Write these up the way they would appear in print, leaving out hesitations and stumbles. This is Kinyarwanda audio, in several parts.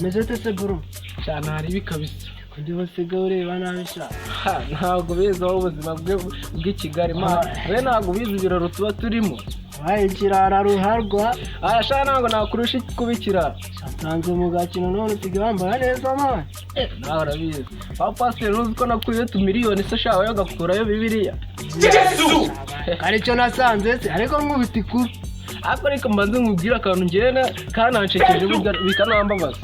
mezete se bro cyane hari bikabisa kundi basiga ureba nabi sha ntago biza ubuzima bw'Ikigali ma we ntago biza ibiraro tuba turimo waye kirara ruharwa sha ntago nakurusha kubikira sanze mu gakino none tigamba neza man naho arabizi pastor uzi ko nakuye miliyoni se shawe yagakurayo Bibiliya Yesu kare cyo nasanze se ariko nkubita ikuru ariko mbanze nkubwira akantu ngena kanancekeje bikanambabaza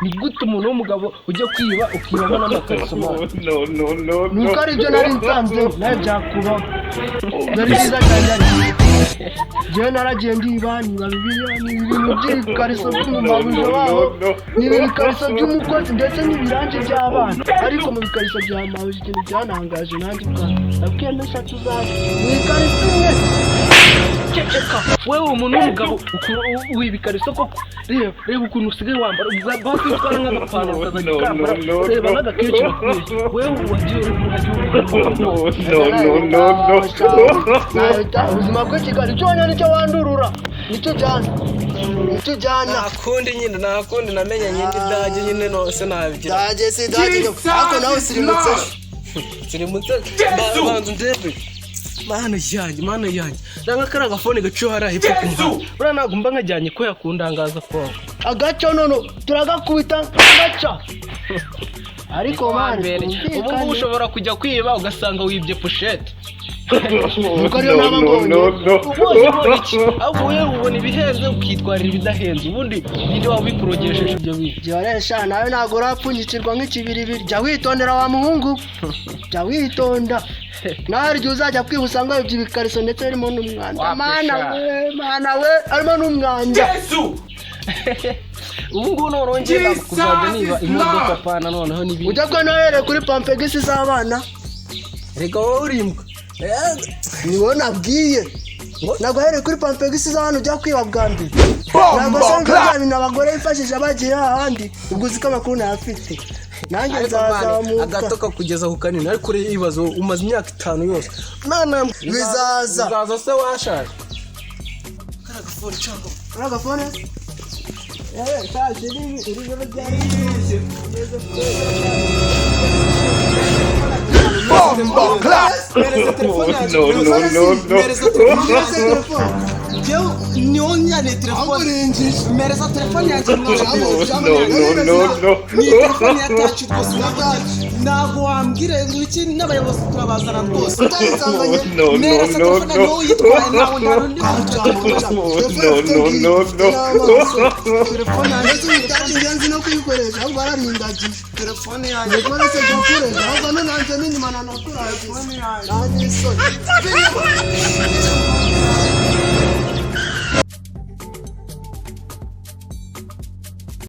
ni gute umuntu w'umugabo ujya kwiba ukibamo n'amakariso no nuko ari byo nari nsanze nawe byakubaho nari byiza cyane jewe naragiye ndiba niba Bibiliya ni ibintu by'ibikariso by'umumabuja wabo ni ibikariso by'umukozi ndetse n'ibiranje by'abana ariko mu bikariso bya mabuja ikintu byanangaje nanjye nabwiye n'eshatu zaje mu bikariso imwe ceceka wewe umuntu w'umugabo wibikariso koko reba ukuntu usigaye wambara basi utwara nk'agapantaro ukazajya reba n'agakeci wewe wagiye ubuzima bw'Ikigali cyonyine nicyo wandurura nicyo jyana nakundi namenye nyindi dage nyine nose nabigira dage si dage ako nawe sirimutse bantu ndebe mana yanjye nanga kara gafone gaciye hara hepfo kumva bura nagumba nkajyanye ko yakundangaza ko agaco nono turagakubita agaca ariko mane ubu ushobora kujya kwiba ugasanga wibye pochette nuko ryo nabambonye ahubwo wewe ubona ibihenze ukitwarira ibidahenze ubundi ninde wawe bikurogesheje ibyo bintu byoresha nawe ntago urapfunyikirwa nk'ikibiribiri jya witondera wa muhungu jya witonda nawe igihe uzajya kwiba usanga wibye ibikariso ndetse harimo n'umwanda mana we harimo n'umwanda ubu ngubu norongera kuzajya niba imodoka pana noneho n'ibindi ujya ko nohere kuri pampegisi z'abana reka wowe urimbwa ni wowe nabwiye naguhereye kuri pampegisi z'abantu ujya kwiba bwa mbere ntabwo se bya bintu abagore bifashisha bagiye ahandi ubwo uzi ko amakuru ntayafite nanjye nzazamuka agatoka kugeza ku kanini ariko uri ibibazo umaze imyaka 5 yose bizaza se washaje karagafone shaje ni uri bomba class Nionyane telefone mereza telefone yanjye no ni telefone yatacu rwose ntabwo wambwire ngo iki n'abayobozi turabazana rwose mereza telefone no yitwaye nawe ndarundi telefone yanjye nzi no kuyikoresha ahubwo ararindagiye telefone yanjye ukoresha gukoresha ahubwo nanjye n'inyuma nanakuraje nanjye isoni